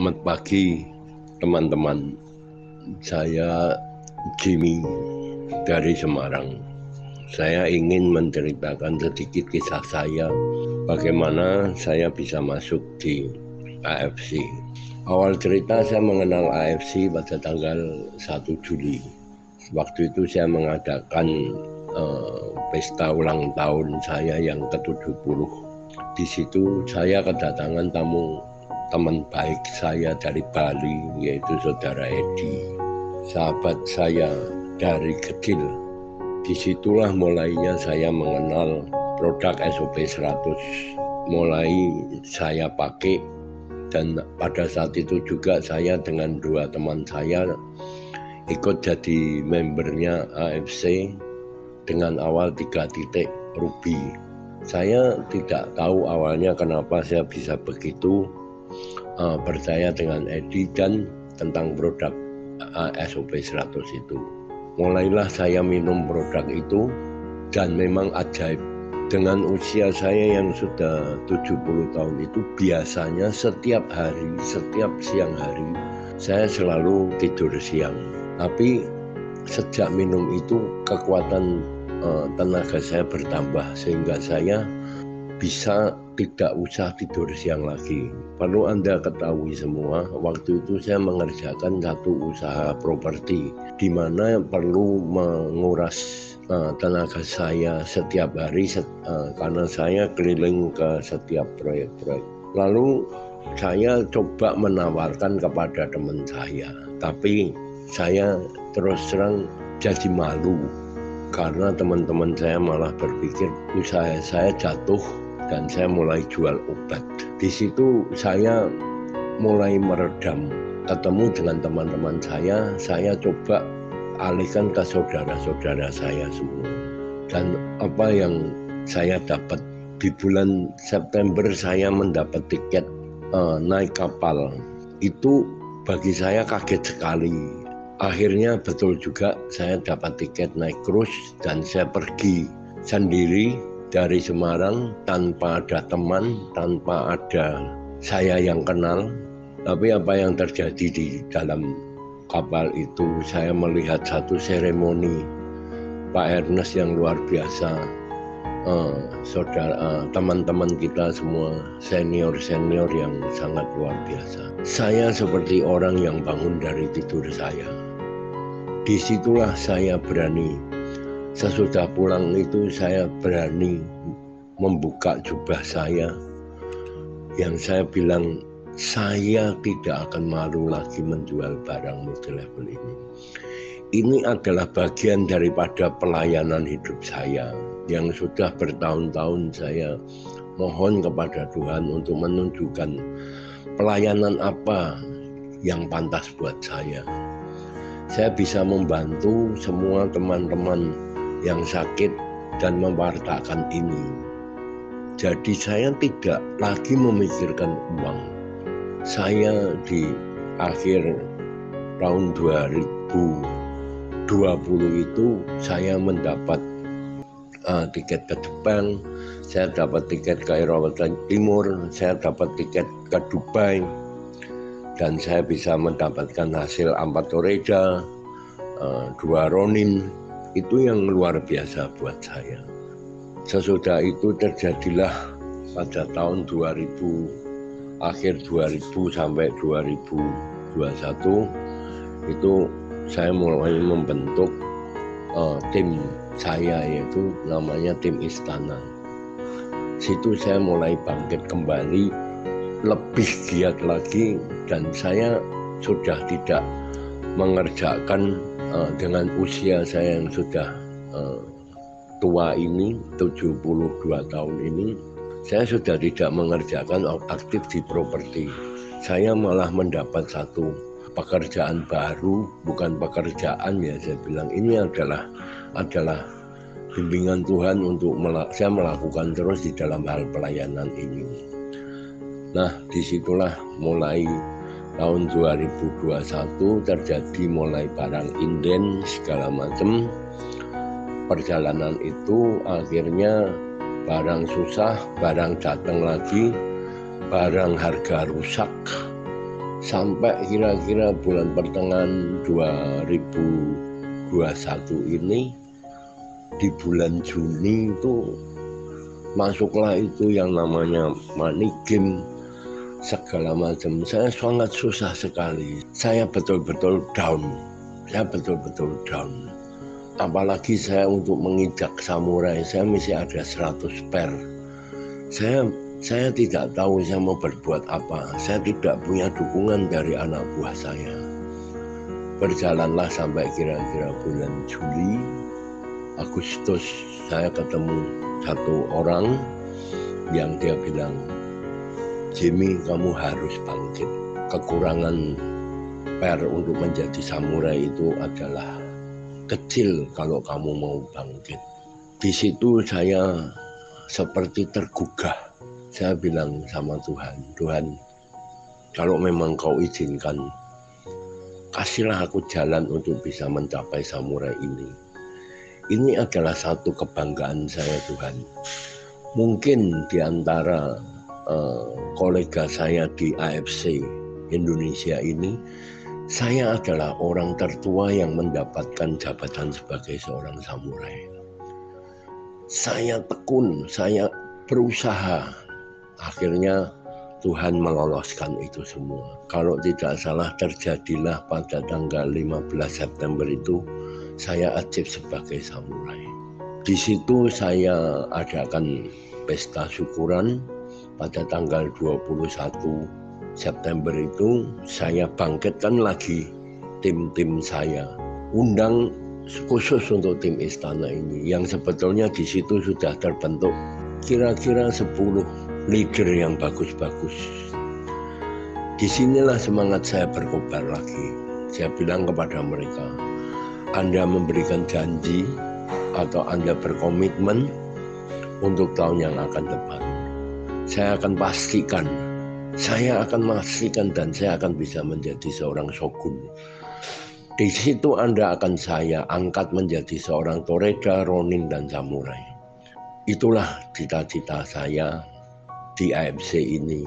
Selamat pagi teman-teman, saya Jimmy dari Semarang. Saya ingin menceritakan sedikit kisah saya, bagaimana saya bisa masuk di AFC. Awal cerita saya mengenal AFC pada tanggal 1 Juli. Waktu itu saya mengadakan pesta ulang tahun saya yang ke-70. Di situ saya kedatangan tamu teman baik saya dari Bali, yaitu saudara Edi, sahabat saya dari kecil. Disitulah mulainya saya mengenal produk SOP 100, mulai saya pakai, dan pada saat itu juga saya dengan dua teman saya ikut jadi membernya AFC dengan awal 3 titik Ruby. Saya tidak tahu awalnya kenapa saya bisa begitu percaya dengan Edi dan tentang produk SOP 100 itu. Mulailah saya minum produk itu dan memang ajaib. Dengan usia saya yang sudah 70 tahun itu, biasanya setiap hari, setiap siang hari saya selalu tidur siang. Tapi sejak minum itu kekuatan tenaga saya bertambah sehingga saya bisa tidak usah tidur siang lagi. Perlu Anda ketahui semua, waktu itu saya mengerjakan satu usaha properti di mana perlu menguras tenaga saya setiap hari karena saya keliling ke setiap proyek-proyek. Lalu saya coba menawarkan kepada teman saya, tapi saya terus terang jadi malu karena teman-teman saya malah berpikir usaha saya jatuh dan saya mulai jual obat. Di situ saya mulai meredam, ketemu dengan teman-teman saya coba alihkan ke saudara-saudara saya semua. Dan apa yang saya dapat, di bulan September saya mendapat tiket naik kapal. Itu bagi saya kaget sekali. Akhirnya betul juga saya dapat tiket naik cruise dan saya pergi sendiri dari Semarang tanpa ada teman, tanpa ada saya yang kenal. Tapi apa yang terjadi di dalam kapal itu, saya melihat satu seremoni Pak Ernest yang luar biasa. Teman-teman kita semua senior-senior yang sangat luar biasa. Saya seperti orang yang bangun dari tidur saya. Disitulah saya berani. Sesudah pulang itu saya berani membuka jubah saya yang saya bilang saya tidak akan malu lagi menjual barang multi-level ini. Ini adalah bagian daripada pelayanan hidup saya yang sudah bertahun-tahun saya mohon kepada Tuhan untuk menunjukkan pelayanan apa yang pantas buat saya. Saya bisa membantu semua teman-teman yang sakit dan mewartakan ini. Jadi saya tidak lagi memikirkan uang. Saya di akhir tahun 2020 itu saya mendapat tiket ke Jepang, saya dapat tiket ke Eropa Timur, saya dapat tiket ke Dubai, dan saya bisa mendapatkan hasil 4 Toreja, 2 Ronin. Itu yang luar biasa buat saya. Sesudah itu terjadilah pada tahun 2000, akhir 2000 sampai 2021, itu saya mulai membentuk tim saya, yaitu namanya tim Istana. Situ saya mulai bangkit kembali, lebih giat lagi, dan saya sudah tidak mengerjakan dengan usia saya yang sudah tua ini, 72 tahun ini, saya sudah tidak mengerjakan aktif di properti. Saya malah mendapat satu pekerjaan baru, bukan pekerjaan ya, saya bilang ini adalah bimbingan Tuhan untuk saya melakukan terus di dalam hal pelayanan ini. Nah, disitulah mulai tahun 2021 terjadi mulai barang inden segala macam. Perjalanan itu akhirnya barang susah, barang datang lagi, barang harga rusak, Sampai kira-kira bulan pertengahan 2021 ini, di bulan Juni itu masuklah itu yang namanya money game segala macam. Saya sangat susah sekali. Saya betul-betul down. Apalagi saya untuk menginjak samurai, saya mesti ada 100 per. Saya tidak tahu saya mau berbuat apa. Saya tidak punya dukungan dari anak buah saya. Berjalanlah sampai kira-kira bulan Juli, Agustus, saya ketemu satu orang yang dia bilang, Jimmy, kamu harus bangkit. Kekurangan per untuk menjadi samurai itu adalah kecil kalau kamu mau bangkit. Di situ saya seperti tergugah. Saya bilang sama Tuhan, Tuhan, kalau memang kau izinkan, kasihlah aku jalan untuk bisa mencapai samurai ini. Ini adalah satu kebanggaan saya, Tuhan. Mungkin di antara kolega saya di AFC Indonesia ini, saya adalah orang tertua yang mendapatkan jabatan sebagai seorang samurai. Saya tekun, saya berusaha. Akhirnya Tuhan meloloskan itu semua. Kalau tidak salah terjadilah pada tanggal 15 September itu, saya achieve sebagai samurai. Di situ saya adakan pesta syukuran. Pada tanggal 21 September itu saya bangkitkan lagi tim-tim saya. Undang khusus untuk tim istana ini yang sebetulnya di situ sudah terbentuk kira-kira 10 leader yang bagus-bagus. Disinilah semangat saya berkobar lagi. Saya bilang kepada mereka, Anda memberikan janji atau Anda berkomitmen untuk tahun yang akan depan. Saya akan pastikan dan saya akan bisa menjadi seorang shogun. Di situ Anda akan saya angkat menjadi seorang toreda, ronin, dan samurai. Itulah cita-cita saya di AFC ini.